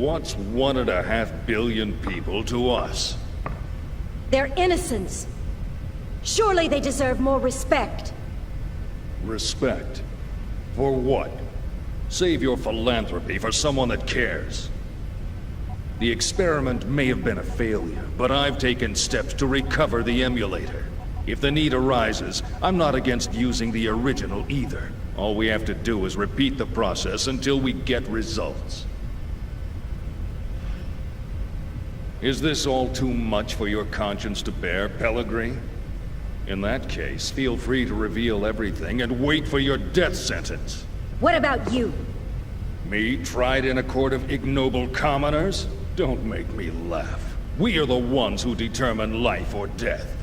What's 1.5 billion people to us? They're innocents. Surely they deserve more respect. Respect? For what? Save your philanthropy for someone that cares. The experiment may have been a failure, but I've taken steps to recover the emulator. If the need arises, I'm not against using the original either. All we have to do is repeat the process until we get results. Is this all too much for your conscience to bear, Pellegrini? In that case, feel free to reveal everything and wait for your death sentence. What about you? Me, tried in a court of ignoble commoners? Don't make me laugh. We are the ones who determine life or death.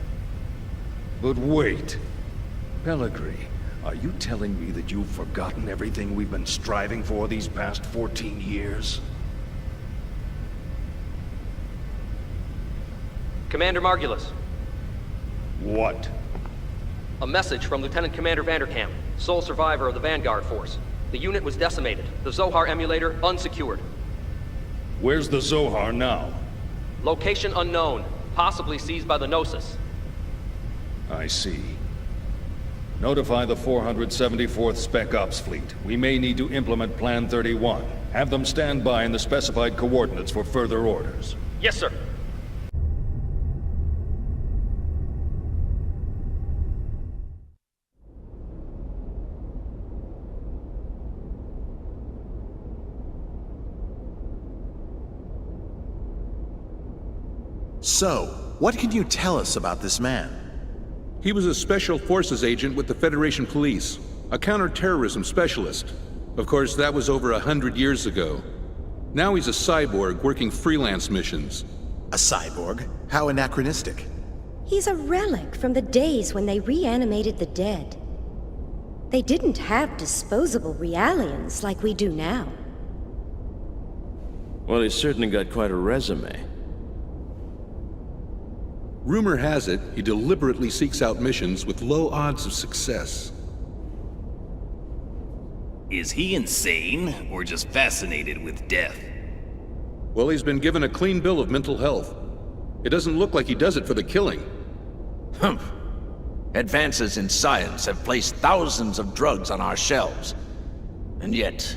But wait. Pellegrini, are you telling me that you've forgotten everything we've been striving for these past 14 years? Commander Margulis. What? A message from Lieutenant Commander Vanderkamp, sole survivor of the Vanguard Force. The unit was decimated. The Zohar emulator unsecured. Where's the Zohar now? Location unknown, possibly seized by the Gnosis. I see. Notify the 474th Spec Ops Fleet. We may need to implement Plan 31. Have them stand by in the specified coordinates for further orders. Yes, sir. So, what can you tell us about this man? He was a Special Forces agent with the Federation Police, a counter-terrorism specialist. Of course, that was over 100 years ago. Now he's a cyborg working freelance missions. A cyborg? How anachronistic. He's a relic from the days when they reanimated the dead. They didn't have disposable realians like we do now. Well, he's certainly got quite a resume. Rumor has it, he deliberately seeks out missions with low odds of success. Is he insane, or just fascinated with death? Well, he's been given a clean bill of mental health. It doesn't look like he does it for the killing. Humph. Advances in science have placed thousands of drugs on our shelves. And yet,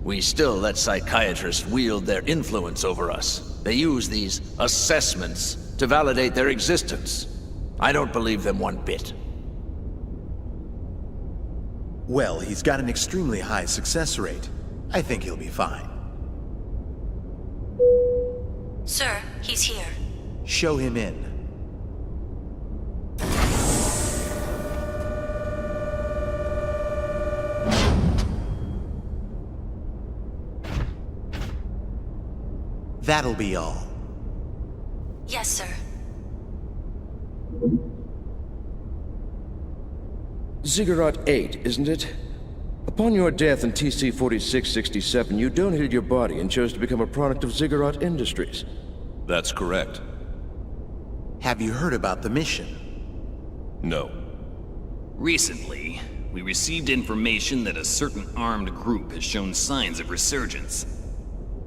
we still let psychiatrists wield their influence over us. They use these assessments to validate their existence. I don't believe them one bit. Well, he's got an extremely high success rate. I think he'll be fine. Sir, he's here. Show him in. That'll be all. Yes, sir. Zigugrat 8, isn't it? Upon your death in TC-4667, you donated your body and chose to become a product of Zigugrat Industries. That's correct. Have you heard about the mission? No. Recently, we received information that a certain armed group has shown signs of resurgence.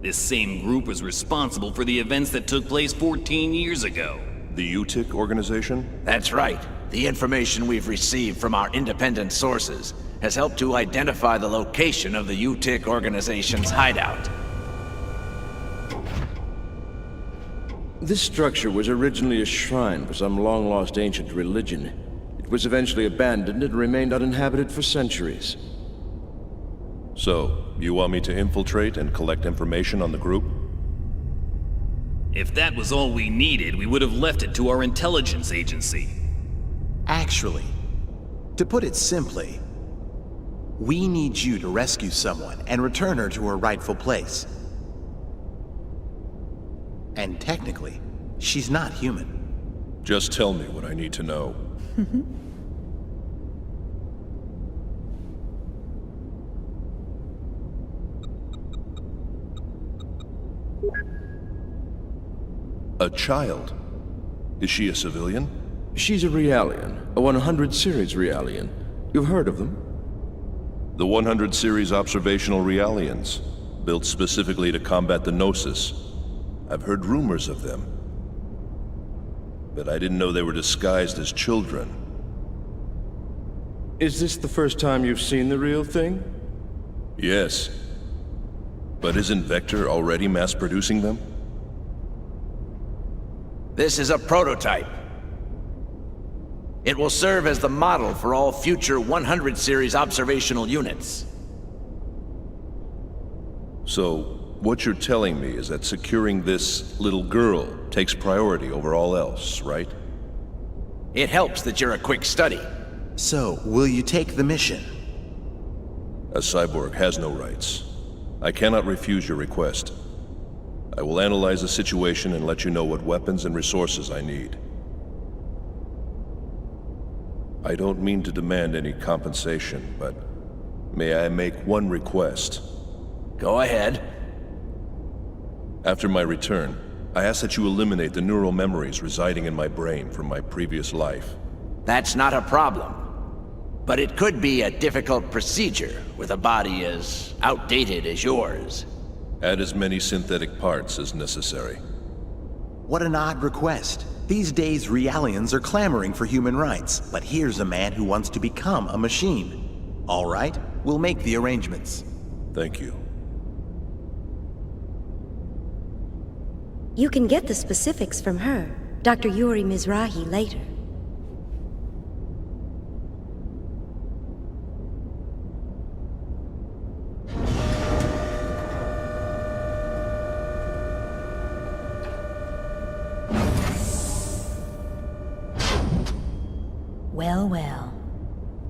This same group was responsible for the events that took place 14 years ago. The UTIC organization? That's right. The information we've received from our independent sources has helped to identify the location of the UTIC organization's hideout. This structure was originally a shrine for some long-lost ancient religion. It was eventually abandoned and remained uninhabited for centuries. So, you want me to infiltrate and collect information on the group? If that was all we needed, we would have left it to our intelligence agency. Actually, to put it simply, we need you to rescue someone and return her to her rightful place. And technically, she's not human. Just tell me what I need to know. A child? Is she a civilian? She's a Realian, a 100 series Realian. You've heard of them? The 100 series observational Realians. built specifically to combat the Gnosis. I've heard rumors of them, but I didn't know they were disguised as children. Is this the first time you've seen the real thing? Yes. But isn't Vector already mass-producing them? This is a prototype. It will serve as the model for all future 100 series observational units. So, what you're telling me is that securing this little girl takes priority over all else, right? It helps that you're a quick study. So, will you take the mission? A cyborg has no rights. I cannot refuse your request. I will analyze the situation and let you know what weapons and resources I need. I don't mean to demand any compensation, but may I make one request? Go ahead. After my return, I ask that you eliminate the neural memories residing in my brain from my previous life. That's not a problem. But it could be a difficult procedure with a body as outdated as yours. Add as many synthetic parts as necessary. What an odd request. These days, Realians are clamoring for human rights, but here's a man who wants to become a machine. All right, we'll make the arrangements. Thank you. You can get the specifics from her, Dr. Yuri Mizrahi, later. Well, well.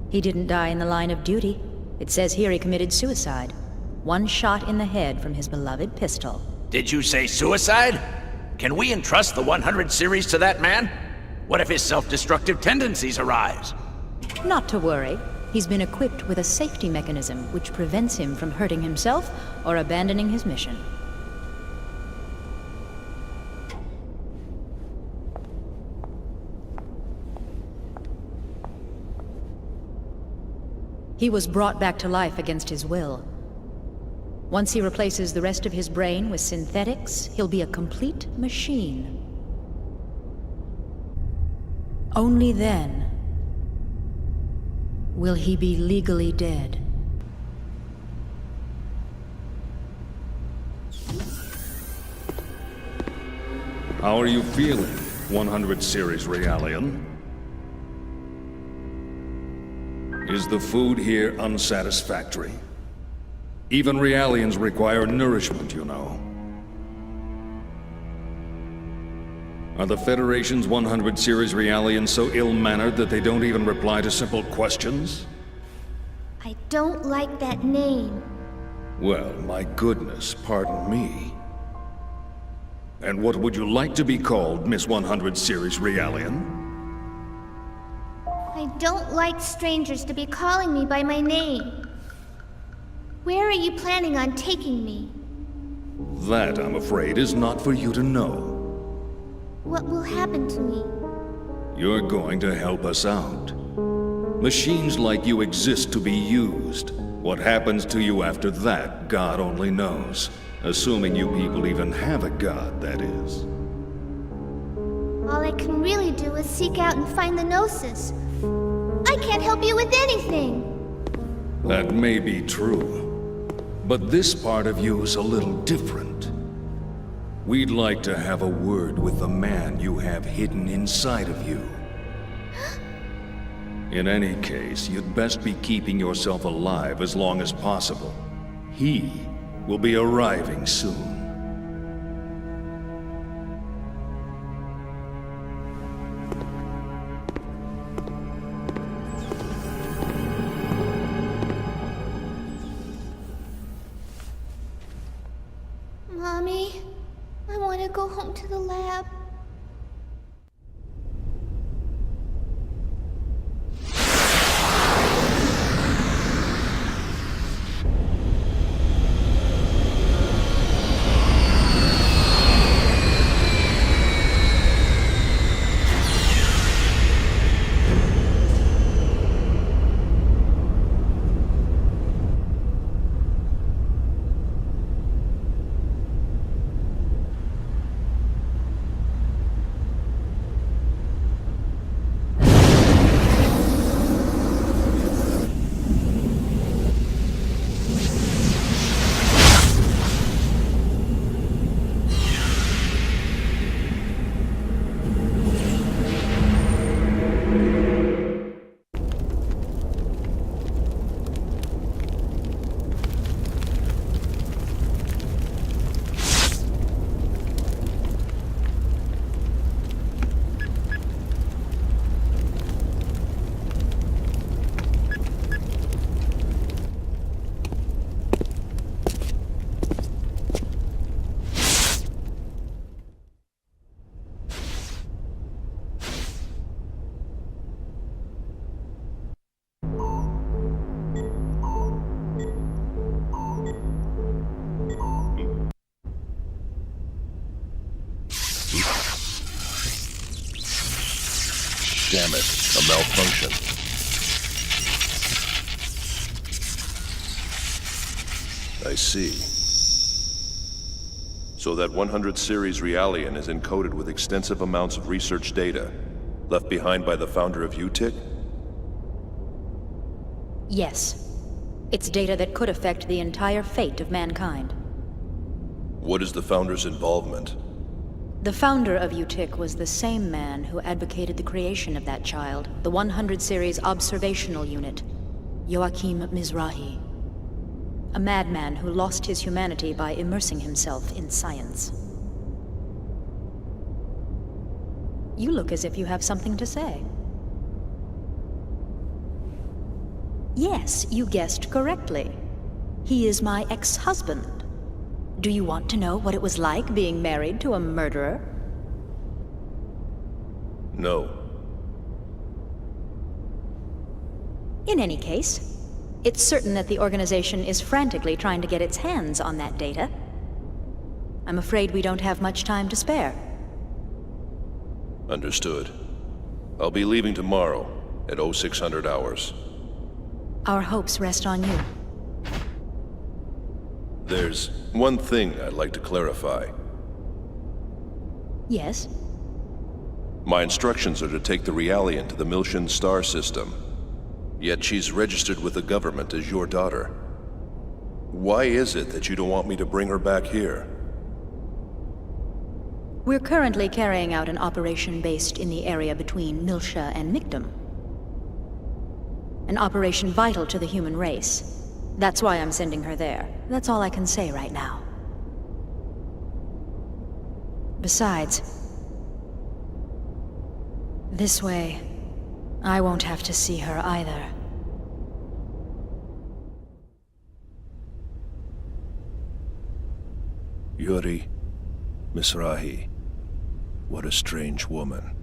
He didn't die in the line of duty. It says here he committed suicide. One shot in the head from his beloved pistol. Did you say suicide? Can we entrust the 100 series to that man? What if his self-destructive tendencies arise? Not to worry. He's been equipped with a safety mechanism which prevents him from hurting himself or abandoning his mission. He was brought back to life against his will. Once he replaces the rest of his brain with synthetics, he'll be a complete machine. Only then will he be legally dead. How are you feeling, 100 series Realian? Is the food here unsatisfactory? Even Realians require nourishment, you know. Are the Federation's 100 series Realians so ill-mannered that they don't even reply to simple questions? I don't like that name. Well, my goodness, pardon me. And what would you like to be called, Miss 100 series Realian? I don't like strangers to be calling me by my name. Where are you planning on taking me? That, I'm afraid, is not for you to know. What will happen to me? You're going to help us out. Machines like you exist to be used. What happens to you after that, God only knows. Assuming you people even have a god, that is. All I can really do is seek out and find the Gnosis. I can't help you with anything! That may be true. But this part of you is a little different. We'd like to have a word with the man you have hidden inside of you. In any case, you'd best be keeping yourself alive as long as possible. He will be arriving soon. Mommy, I want to go home to the lab. Damn it, a malfunction. I see. So that 100 series Realian is encoded with extensive amounts of research data, left behind by the founder of UTIC? Yes. It's data that could affect the entire fate of mankind. What is the founder's involvement? The founder of UTIC was the same man who advocated the creation of that child, the 100 series observational unit, Joachim Mizrahi. A madman who lost his humanity by immersing himself in science. You look as if you have something to say. Yes, you guessed correctly. He is my ex-husband. Do you want to know what it was like being married to a murderer? No. In any case, it's certain that the organization is frantically trying to get its hands on that data. I'm afraid we don't have much time to spare. Understood. I'll be leaving tomorrow at 0600 hours. Our hopes rest on you. There's one thing I'd like to clarify. Yes? My instructions are to take the Realian to the Miltian star system. Yet she's registered with the government as your daughter. Why is it that you don't want me to bring her back here? We're currently carrying out an operation based in the area between Miltia and Mictum. An operation vital to the human race. That's why I'm sending her there. That's all I can say right now. Besides, this way, I won't have to see her either. Yuri Mizrahi. What a strange woman.